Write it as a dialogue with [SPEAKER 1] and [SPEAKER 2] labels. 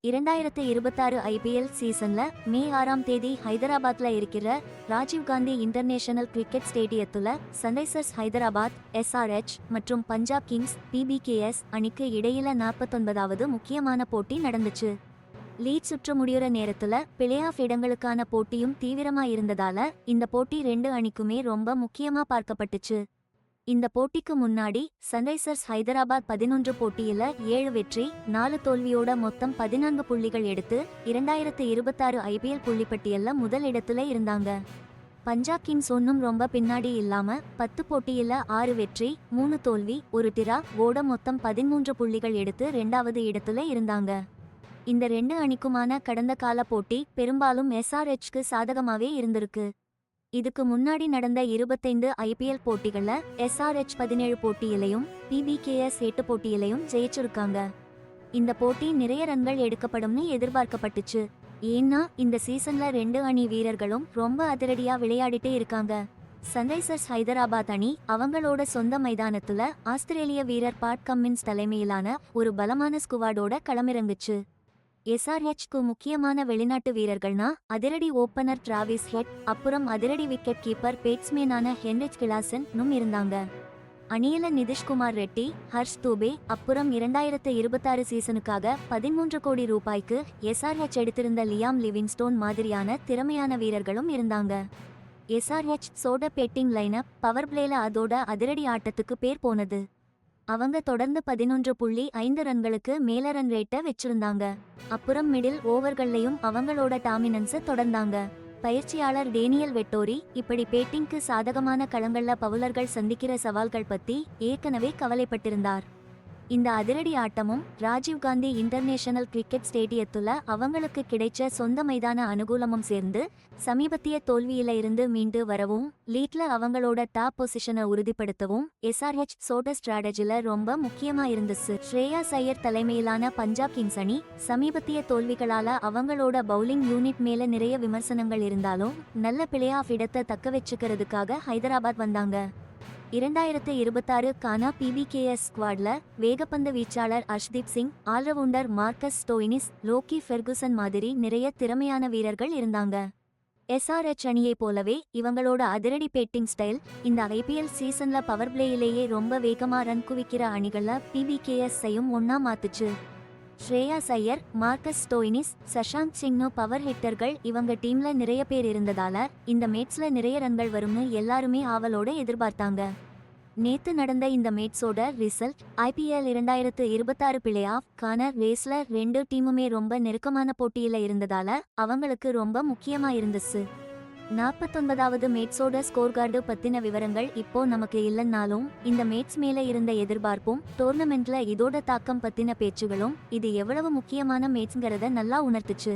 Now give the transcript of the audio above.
[SPEAKER 1] 2026 IPL சீசன்ல மே 6ஆம் தேதி ஹைதராபாத்ல இருக்கிற ராஜீவ் காந்தி இன்டர்நேஷனல் கிரிக்கெட் ஸ்டேடியத்துல சன்ரைசர்ஸ் ஹைதராபாத் எஸ்ஆர்எச் மற்றும் பஞ்சாப் கிங்ஸ் பிபிகேஎஸ் அணிக்கு இடையில 49வது முக்கியமான போட்டி நடந்துச்சு. லீக் சுற்று முடியுற நேரத்துல பிளே ஆஃப் இடங்களுக்கான போட்டியும் தீவிரமா இருந்ததால இந்த போட்டி 2 அணிக்குமே ரொம்ப முக்கியமா பார்க்கப்பட்டுச்சு. இந்த போட்டிக்கு முன்னாடி சன்ரைசர்ஸ் ஹைதராபாத் 11 போட்டியில 7 வெற்றி 4 தோல்வியோட மொத்தம் 14 புள்ளிகள் எடுத்து 2026 ஐபிஎல் புள்ளிப்பட்டியல்ல முதல் இடத்துல இருந்தாங்க. பஞ்சாப் கிங்ஸ் ஒன்னும் ரொம்ப பின்னாடி இல்லாம 10 போட்டியில 6 வெற்றி 3 தோல்வி 1 டிரா ஓட மொத்தம் 13 புள்ளிகள் எடுத்து 2வது இடத்துல இருந்தாங்க. இந்த 2 அணிக்குமான கடந்த கால போட்டி பெரும்பாலும் எஸ்ஆர்எச்க்கு சாதகமாவே இருந்திருக்கு. இதுக்கு முன்னாடி நடந்த 25 ஐபிஎல் போட்டிகள்ல எஸ்ஆர்எச் 17 போட்டியிலையும் பிபிகேஎஸ் 8 போட்டியிலையும் ஜெயிச்சிருக்காங்க. இந்த போட்டி நிறைய ரன்கள் எடுக்கப்படும்னு எதிர்பார்க்கப்பட்டுச்சு. ஏன்னா இந்த சீசன்ல 2 அணி வீரர்களும் ரொம்ப அதிரடியா விளையாடிட்டே இருக்காங்க. சன்ரைசர்ஸ் ஹைதராபாத் அணி அவங்களோட சொந்த மைதானத்துல ஆஸ்திரேலிய வீரர் பாட் கம்மின்ஸ் தலைமையிலான ஒரு பலமான ஸ்குவாடோட களமிறங்குச்சு. எஸ்ஆர்எச்க்கு முக்கியமான வெளிநாட்டு வீரர்கள்னா அதிரடி ஓப்பனர் டிராவிஸ் ஹெட், அப்புறம் அதிரடி விக்கெட் கீப்பர் பேட்ஸ்மேனான ஹென்ரிச் கிளாசன் இருந்தாங்க. அணியில நிதிஷ்குமார் ரெட்டி, ஹர்ஷ் தூபே, அப்புறம் 2026 சீசனுக்காக 13 கோடி ரூபாய்க்கு எஸ்ஆர்எச் எடுத்திருந்த லியாம் லிவிங்ஸ்டோன் மாதிரியான திறமையான வீரர்களும் இருந்தாங்க. எஸ்ஆர்எச் சோட பேட்டிங் லைனப் பவர் பிளேல அதோட அதிரடி ஆட்டத்துக்கு பேர் போனது. அவங்க தொடர்ந்து 11.5 ரன்களுக்கு மேல ரன் ரேட்டை வச்சிருந்தாங்க. அப்புறம் மிடில் ஓவர்கள்லையும் அவங்களோட டாமினன்ஸை தொடர்ந்தாங்க. பயிற்சியாளர் டேனியல் வெட்டோரி இப்படி பேட்டிங்க்கு சாதகமான களங்கள்ல பவுலர்கள் சந்திக்கிற சவால்கள் பத்தி ஏற்கனவே கவலைப்பட்டிருந்தார். இந்த அதிரடி ஆட்டமும் ராஜீவ் காந்தி இன்டர்நேஷனல் கிரிக்கெட் ஸ்டேடியத்துல அவங்களுக்கு கிடைச்ச சொந்த மைதான அனுகூலமும் சேர்ந்து சமீபத்திய தோல்வியில இருந்து மீண்டு வரவும் லீக்ல அவங்களோட டாப் பொசிஷனை உறுதிப்படுத்தவும் எஸ்ஆர்எச் சோட ஸ்ட்ராட்டஜில ரொம்ப முக்கியமா இருந்துச்சு. ஸ்ரேயாஸ் ஐயர் தலைமையிலான பஞ்சாப் கிங்ஸ் அணி சமீபத்திய தோல்விகளால அவங்களோட பவுலிங் யூனிட் மேல நிறைய விமர்சனங்கள் இருந்தாலும் நல்ல பிளே ஆஃப் இடத்தை தக்க வச்சுக்கிறதுக்காக ஹைதராபாத் வந்தாங்க. 2026 பிபிகேஎஸ் ஸ்குவாட்ல வேகப்பந்து வீச்சாளர் Arshdeep Singh, allrounder Marcus Stoinis, Lockie Ferguson மாதிரி நிறைய திறமையான வீரர்கள் இருந்தாங்க. எஸ்ஆர்எச் அணியை போலவே இவங்களோட அதிரடி பேட்டிங் ஸ்டைல் இந்த ஐபிஎல் சீசன்ல பவர் பிளேயிலேயே ரொம்ப வேகமா ரன் குவிக்கிற அணிகள்ல பிபிகேஎஸ்-ஐயும் ஒன்னா மாத்துச்சு. ஸ்ரேயாஸ் ஐயர், மார்க்கஸ் ஸ்டோயினிஸ், சஷாந்த் சிங்னு பவர் ஹிட்டர்கள் இவங்க டீம்ல நிறைய பேர் இருந்ததால இந்த மேட்ச்ல நிறைய ரன்கள் வரும்னு எல்லாருமே ஆவலோட எதிர்பார்த்தாங்க. நேத்து நடந்த இந்த மேட்சோட ரிசல்ட் ஐபிஎல் 2026 பிளே ஆஃப் கான ரேஸ்ல 2 டீமுமே ரொம்ப நெருக்கமான போட்டியில இருந்ததால அவங்களுக்கு ரொம்ப முக்கியமா இருந்துச்சு. 49வது மேட்சோட ஸ்கோர் கார்டு பத்தின விவரங்கள் இப்போ நமக்கு இல்லைன்னாலும் இந்த மேட்ச் மேல இருந்த எதிர்பார்ப்பும் டோர்னமெண்ட்ல இதோட தாக்கம் பத்தின பேச்சுகளும் இது எவ்வளவு முக்கியமான மேட்ச்ங்கிறத நல்லா உணர்த்துச்சு.